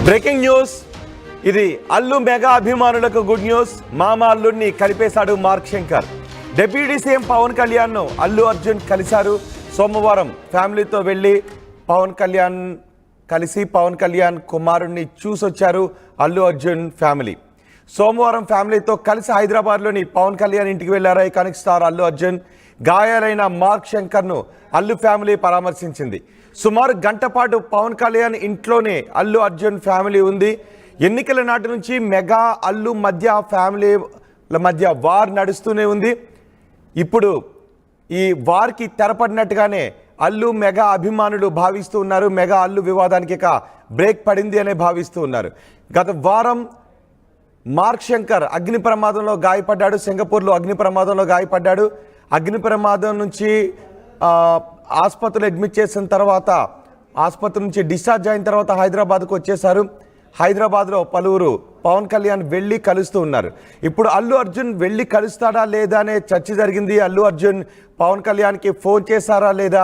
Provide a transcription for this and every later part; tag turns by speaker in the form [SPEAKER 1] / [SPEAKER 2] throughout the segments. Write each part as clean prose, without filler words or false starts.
[SPEAKER 1] Breaking news. ఇది Allu mega అభిమానులకు good news. మామ అల్లుడిని కలిపేశాడు Mark Shankar. Deputy CM Pawan కళ్యాణ్ను అల్లు అర్జున్ కలిశారు. సోమవారం ఫ్యామిలీతో వెళ్ళి పవన్ కళ్యాణ్ కుమారుణ్ణి చూసొచ్చారు అల్లు అర్జున్ ఫ్యామిలీ. సోమవారం ఫ్యామిలీతో కలిసి హైదరాబాద్లోని పవన్ కళ్యాణ్ ఇంటికి వెళ్లారు ఐకానిక్ స్టార్ అల్లు అర్జున్. గాయాలైన మార్క్ శంకర్ను అల్లు ఫ్యామిలీ పరామర్శించింది. సుమారు గంట పాటు పవన్ కళ్యాణ్ ఇంట్లోనే అల్లు అర్జున్ ఫ్యామిలీ ఉంది. ఎన్నికల నాటి నుంచి మెగా అల్లు ఫ్యామిలీల మధ్య వార్ నడుస్తూనే ఉంది. ఇప్పుడు ఈ వార్కి తెరపడినట్టుగానే అల్లు మెగా అభిమానులు భావిస్తూ ఉన్నారు. మెగా అల్లు వివాదానికి ఇక బ్రేక్ పడింది అనే భావిస్తూ ఉన్నారు. గత వారం మార్క్ శంకర్ అగ్ని ప్రమాదంలో గాయపడ్డాడు. సింగపూర్లో అగ్ని ప్రమాదంలో గాయపడ్డాడు. అగ్ని ప్రమాదం నుంచి ఆసుపత్రిలో అడ్మిట్ చేసిన తర్వాత ఆసుపత్రి నుంచి డిశ్చార్జ్ అయిన తర్వాత హైదరాబాద్కు వచ్చేశారు. హైదరాబాద్లో పలువురు పవన్ కళ్యాణ్ వెళ్ళి కలుస్తూ ఉన్నారు. ఇప్పుడు అల్లు అర్జున్ వెళ్ళి కలుస్తాడా లేదా అనే చర్చ జరిగింది. అల్లు అర్జున్ పవన్ కళ్యాణ్కి ఫోన్ చేశారా లేదా,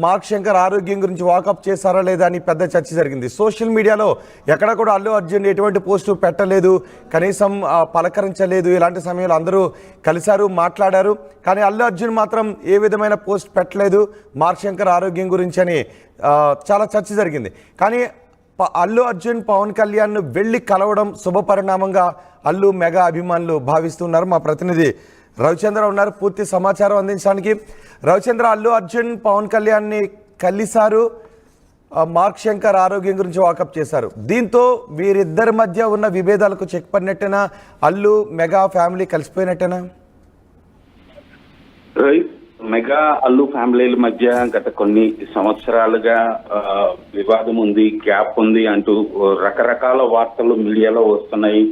[SPEAKER 1] మార్క్ శంకర్ ఆరోగ్యం గురించి వాకప్ చేశారా లేదా అని పెద్ద చర్చ జరిగింది. సోషల్ మీడియాలో ఎక్కడ కూడా అల్లు అర్జున్ ఎటువంటి పోస్టు పెట్టలేదు, కనీసం పలకరించలేదు. ఇలాంటి సమయంలో అందరూ కలిశారు, మాట్లాడారు. కానీ అల్లు అర్జున్ మాత్రం ఏ విధమైన పోస్ట్ పెట్టలేదు మార్క్ శంకర్ ఆరోగ్యం గురించి అని చాలా చర్చ జరిగింది. కానీ అల్లు అర్జున్ పవన్ కళ్యాణ్ను వెళ్ళి కలవడం శుభపరిణామంగా అల్లు మెగా అభిమానులు భావిస్తున్నారు. మా ప్రతినిధి రవిచంద్ర ఉన్నారు పూర్తి సమాచారం అందించడానికి. రవిచంద్ర, అల్లు అర్జున్ పవన్ కళ్యాణ్ని కలిశారు, మార్క్ శంకర్ ఆరోగ్యం గురించి వాకప్ చేశారు. దీంతో వీరిద్దరి మధ్య ఉన్న విభేదాలకు చెక్ పడినట్టేనా? అల్లు మెగా ఫ్యామిలీ కలిసిపోయినట్టేనా?
[SPEAKER 2] మెగా అల్లు ఫ్యామిలీల మధ్య గత కొన్ని సంవత్సరాలుగా వివాదం ఉంది, గ్యాప్ ఉంది అంటూ రకరకాల వార్తలు మీడియాలో వస్తున్నాయి.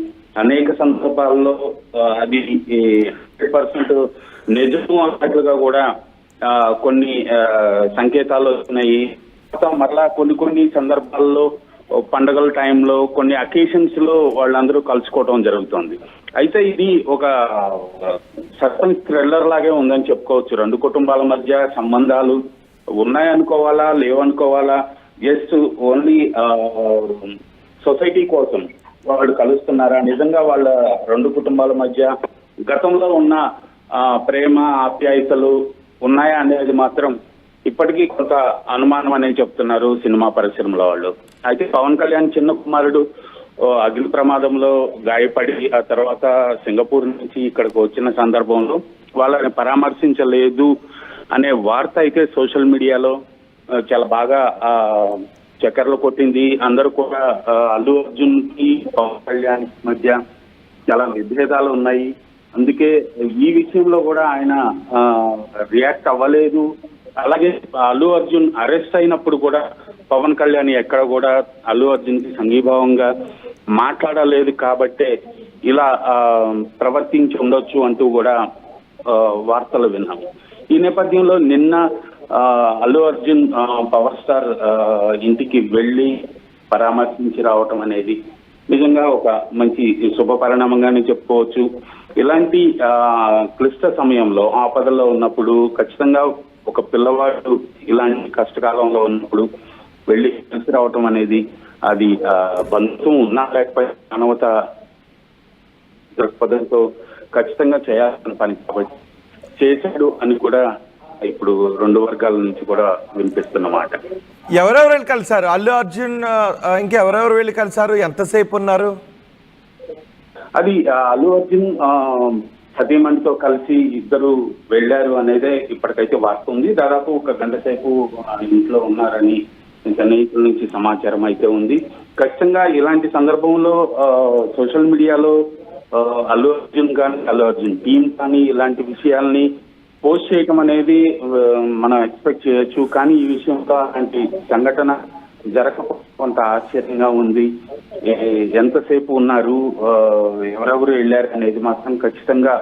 [SPEAKER 2] అనేక సందర్భాల్లో అది 100% నిజం అన్నట్లుగా కూడా కొన్ని సంకేతాలు వస్తున్నాయి. మరలా కొన్ని సందర్భాల్లో పండుగల టైంలో కొన్ని అకేషన్స్ లో వాళ్ళందరూ కలుసుకోవడం జరుగుతుంది. అయితే ఇది ఒక సస్పెన్స్ థ్రిల్లర్ లాగే ఉందని చెప్పుకోవచ్చు. రెండు కుటుంబాల మధ్య సంబంధాలు ఉన్నాయనుకోవాలా, లేవనుకోవాలా, జస్ట్ ఓన్లీ సొసైటీ కోసం వాళ్ళు కలుస్తున్నారా, నిజంగా వాళ్ళ రెండు కుటుంబాల మధ్య గతంలో ఉన్న ప్రేమ ఆప్యాయతలు ఉన్నాయా అనేది మాత్రం ఇప్పటికీ కొంత అనుమానం అనేది చెప్తున్నారు సినిమా పరిశ్రమలో వాళ్ళు. అయితే పవన్ కళ్యాణ్ చిన్న కుమారుడు అగ్ని ప్రమాదంలో గాయపడి ఆ తర్వాత సింగపూర్ నుంచి ఇక్కడికి వచ్చిన సందర్భంలో వాళ్ళని పరామర్శించలేదు అనే వార్త అయితే సోషల్ మీడియాలో చాలా బాగా చక్కర్లు కొట్టింది. అందరూ కూడా అల్లు అర్జున్ కి పవన్ కళ్యాణ్ మధ్య చాలా విభేదాలు ఉన్నాయి, అందుకే ఈ విషయంలో కూడా ఆయన రియాక్ట్ అవ్వలేదు. అలాగే అల్లు అర్జున్ అరెస్ట్ అయినప్పుడు కూడా పవన్ కళ్యాణ్ ఎక్కడ కూడా అల్లు అర్జున్ కి సంఘీభావంగా మాట్లాడలేదు కాబట్టే ఇలా ప్రవర్తించి ఉండొచ్చు అంటూ కూడా వార్తలు విన్నాము. ఈ నేపథ్యంలో నిన్న అల్లు అర్జున్ పవర్ స్టార్ ఇంటికి వెళ్ళి పరామర్శించి రావటం అనేది నిజంగా ఒక మంచి శుభ పరిణామంగానే చెప్పుకోవచ్చు. ఇలాంటి క్లిష్ట సమయంలో ఆపదల్లో ఉన్నప్పుడు ఖచ్చితంగా ఒక పిల్లవాడు ఇలాంటి కష్టకాలంలో ఉన్నప్పుడు వెళ్ళి కలిసి రావటం అనేది అది బంధుత్వం ఉన్నా లేకపోతే మానవత దృక్పథంతో ఖచ్చితంగా చేయాల్సిన పని కాబట్టి చేశాడు అని కూడా ఇప్పుడు రెండు వర్గాల నుంచి కూడా వినిపిస్తున్నమాట.
[SPEAKER 1] ఎవరెవరు వెళ్ళి కలిసారు అల్లు అర్జున్? ఇంకెవరెవరు వెళ్ళి కలిసారు? ఎంతసేపు ఉన్నారు?
[SPEAKER 2] అది అల్లు అర్జున్ సతీమణితో కలిసి ఇద్దరు వెళ్లారు అనేదే ఇప్పటికైతే వార్త ఉంది. దాదాపు ఒక గంట సేపు ఇంట్లో ఉన్నారని సన్నిహితుల నుంచి సమాచారం అయితే ఉంది. ఖచ్చితంగా ఇలాంటి సందర్భంలో సోషల్ మీడియాలో అల్లు అర్జున్ కానీ అల్లు అర్జున్ టీం కానీ ఇలాంటి విషయాల్ని పోస్ట్ చేయటం అనేది మనం ఎక్స్పెక్ట్ చేయొచ్చు. కానీ ఈ విషయంలో అలాంటి సంఘటన జరగకపోవడం కొంత ఆశ్చర్యంగా ఉంది. ఎంతసేపు ఉన్నారు, ఎవరెవరు వెళ్ళారు అనేది మాత్రం ఖచ్చితంగా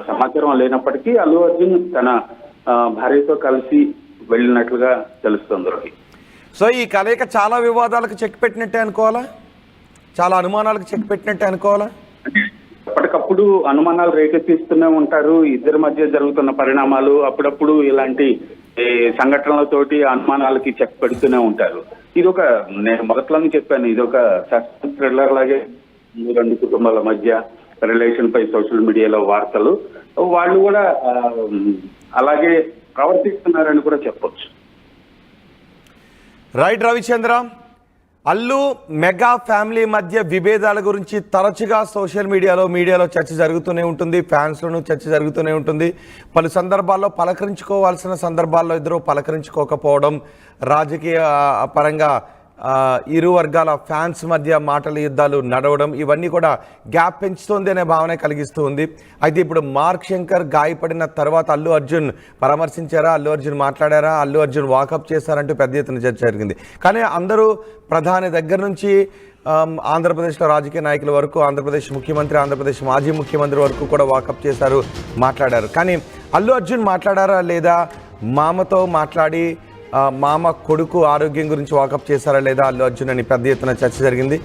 [SPEAKER 2] సమాచారం లేనప్పటికీ అల్లు అర్జున్ తన భార్యతో కలిసి వెళ్ళినట్లుగా తెలుస్తుంది.
[SPEAKER 1] సో ఈ కలయిక చాలా వివాదాలకు చెక్ పెట్టినట్టే అనుకోవాలా? చాలా అనుమానాలకు చెక్ పెట్టినట్టే అనుకోవాలా?
[SPEAKER 2] ఎప్పటికప్పుడు అనుమానాలు రేకెత్తిస్తూనే ఉంటారు. ఇద్దరి మధ్య జరుగుతున్న పరిణామాలు అప్పుడప్పుడు ఇలాంటి ఈ సంఘటనలతోటి అనుమానాలకి చెక్ పెడుతూనే ఉంటారు. ఇది ఒక, నేను మొదట్లోనే చెప్పాను, ఇది ఒక సస్పెన్స్ థ్రిల్లర్ లాగే ఈ రెండు కుటుంబాల మధ్య రిలేషన్ పై సోషల్ మీడియాలో వార్తలు, వాళ్ళు కూడా అలాగే ప్రవర్తిస్తున్నారని కూడా చెప్పొచ్చు.
[SPEAKER 1] Right Ravichandra, Allu mega family మధ్య విభేదాల గురించి తరచుగా సోషల్ మీడియాలో చర్చ జరుగుతూనే ఉంటుంది, ఫ్యాన్స్లోనూ చర్చ జరుగుతూనే ఉంటుంది. పలు సందర్భాల్లో పలకరించుకోవాల్సిన సందర్భాల్లో ఇద్దరు పలకరించుకోకపోవడం, రాజకీయ పరంగా ఇరు వర్గాల ఫ్యాన్స్ మధ్య మాటల యుద్ధాలు నడవడం, ఇవన్నీ కూడా గ్యాప్ పెంచుతోంది అనే భావన కలిగిస్తూ ఉంది. అయితే ఇప్పుడు మార్క్ శంకర్ గాయపడిన తర్వాత అల్లు అర్జున్ పరామర్శించారా, అల్లు అర్జున్ మాట్లాడారా, అల్లు అర్జున్ వాకప్ చేశారంటూ పెద్ద ఎత్తున చర్చ జరిగింది. కానీ అందరూ ప్రధాని దగ్గర నుంచి ఆంధ్రప్రదేశ్లో రాజకీయ నాయకుల వరకు, ఆంధ్రప్రదేశ్ ముఖ్యమంత్రి, ఆంధ్రప్రదేశ్ మాజీ ముఖ్యమంత్రి వరకు కూడా వాకప్ చేశారు, మాట్లాడారు. కానీ అల్లు అర్జున్ మాట్లాడారా లేదా, మామతో మాట్లాడి మామ కొడుకు ఆరోగ్యం గురించి వాకప్ చేశారా లేదా అల్లు అర్జున్ అని పెద్ద ఎత్తున చర్చ జరిగింది.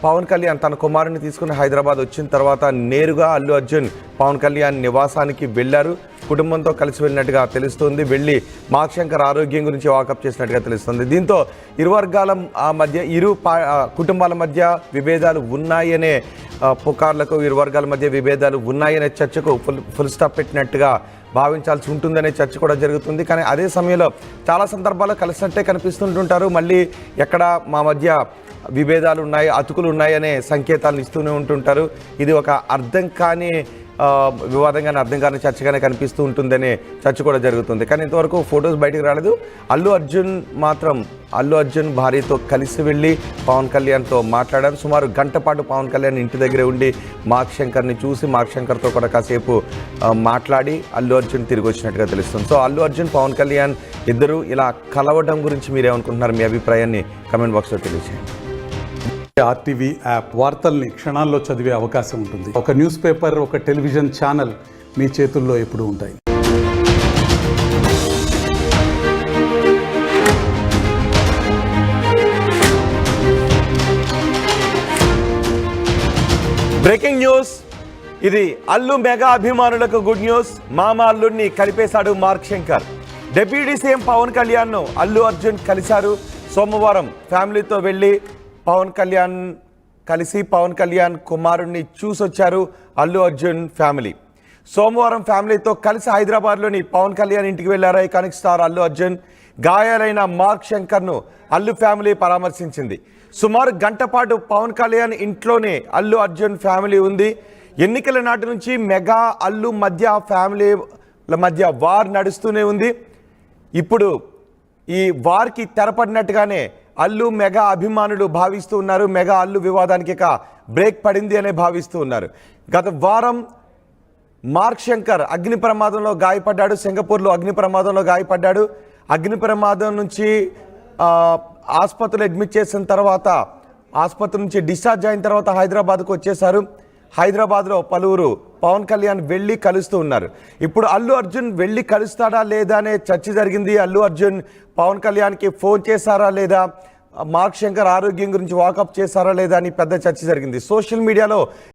[SPEAKER 1] పవన్ కళ్యాణ్ తన కుమారుని తీసుకుని హైదరాబాద్ వచ్చిన తర్వాత నేరుగా అల్లు అర్జున్ పవన్ కళ్యాణ్ నివాసానికి వెళ్ళారు, కుటుంబంతో కలిసి వెళ్ళినట్టుగా తెలుస్తుంది. వెళ్ళి మార్క్ శంకర్ ఆరోగ్యం గురించి వాకప్ చేసినట్టుగా తెలుస్తుంది. దీంతో ఇరు వర్గాల మధ్య, కుటుంబాల మధ్య విభేదాలు ఉన్నాయనే పుకార్లకు, ఇరు వర్గాల మధ్య విభేదాలు ఉన్నాయనే చర్చకు ఫుల్ స్టాప్ పెట్టినట్టుగా భావించాల్సి ఉంటుందనే చర్చ కూడా జరుగుతుంది. కానీ అదే సమయంలో చాలా సందర్భాల్లో కలిసినట్టే కనిపిస్తుంటుంటారు, మళ్ళీ ఎక్కడ మా మధ్య విభేదాలు ఉన్నాయి, అతుకులు ఉన్నాయనే సంకేతాలను ఇస్తూనే ఉంటుంటారు. ఇది ఒక అర్థం కాని వివాదంగానే, అర్థం కాని చర్చగానే కనిపిస్తూ ఉంటుందనే చర్చ కూడా జరుగుతుంది. కానీ ఇంతవరకు ఫొటోస్ బయటకు రాలేదు. అల్లు అర్జున్ భార్యతో కలిసి వెళ్ళి పవన్ కళ్యాణ్తో మాట్లాడారు. సుమారు గంట పాటు పవన్ కళ్యాణ్ ఇంటి దగ్గరే ఉండి మార్క్ శంకర్ని చూసి, మార్క్ శంకర్తో కూడా కాసేపు మాట్లాడి అల్లు అర్జున్ తిరిగి వచ్చినట్టుగా తెలుస్తుంది. సో అల్లు అర్జున్, పవన్ కళ్యాణ్ ఇద్దరు ఇలా కలవడం గురించి మీరేమనుకుంటున్నారు? మీ అభిప్రాయాన్ని కమెంట్ బాక్స్లో తెలియజేయండి.
[SPEAKER 3] ఆర్టీవీ యాప్ వార్తల్ని క్షణాల్లో చదివే అవకాశం ఉంటుంది. ఒక న్యూస్ పేపర్, ఒక టెలివిజన్ ఛానల్ మీ చేతుల్లో ఎప్పుడూ ఉంటాయి.
[SPEAKER 1] బ్రేకింగ్ న్యూస్, ఇది అల్లు మెగా అభిమానులకు గుడ్ న్యూస్. మామ అల్లుడిని కలిపేశాడు Mark Shankar. Deputy CM Pawan కళ్యాణ్ను అల్లు అర్జున్ కలిశారు. సోమవారం ఫ్యామిలీతో వెళ్ళి పవన్ కళ్యాణ్ కుమారుణ్ణి చూసొచ్చారు అల్లు అర్జున్ ఫ్యామిలీ. సోమవారం ఫ్యామిలీతో కలిసి హైదరాబాద్లోని పవన్ కళ్యాణ్ ఇంటికి వెళ్లారు ఐకానిక్ స్టార్ అల్లు అర్జున్. గాయాలైన మార్క్ శంకర్ను అల్లు ఫ్యామిలీ పరామర్శించింది. సుమారు గంట పాటు పవన్ కళ్యాణ్ ఇంట్లోనే అల్లు అర్జున్ ఫ్యామిలీ ఉంది. ఎన్నికల నాటి నుంచి మెగా అల్లు ఫ్యామిలీల మధ్య వార్ నడుస్తూనే ఉంది. ఇప్పుడు ఈ వార్కి తెరపడినట్టుగానే అల్లు మెగా అభిమానులు భావిస్తూ ఉన్నారు. మెగా అల్లు వివాదానికి ఇక బ్రేక్ పడింది అనే భావిస్తూ ఉన్నారు. గత వారం మార్క్ శంకర్ అగ్ని ప్రమాదంలో గాయపడ్డాడు, సింగపూర్లో అగ్ని ప్రమాదంలో గాయపడ్డాడు. అగ్ని ప్రమాదం నుంచి ఆసుపత్రిలో అడ్మిట్ చేసిన తర్వాత, ఆసుపత్రి నుంచి డిశ్చార్జ్ అయిన తర్వాత హైదరాబాద్కు వచ్చేశారు. హైదరాబాద్లో పలువురు పవన్ కళ్యాణ్ వెళ్ళి కలుస్తూ ఉన్నారు. ఇప్పుడు అల్లు అర్జున్ వెళ్ళి కలుస్తాడా లేదా అనే చర్చ జరిగింది. అల్లు అర్జున్ పవన్ కళ్యాణ్కి ఫోన్ చేశారా లేదా, మార్క్ శంకర్ ఆరోగ్యం గురించి వాకప్ చేశారా లేదా అని పెద్ద చర్చ జరిగింది. సోషల్ మీడియాలో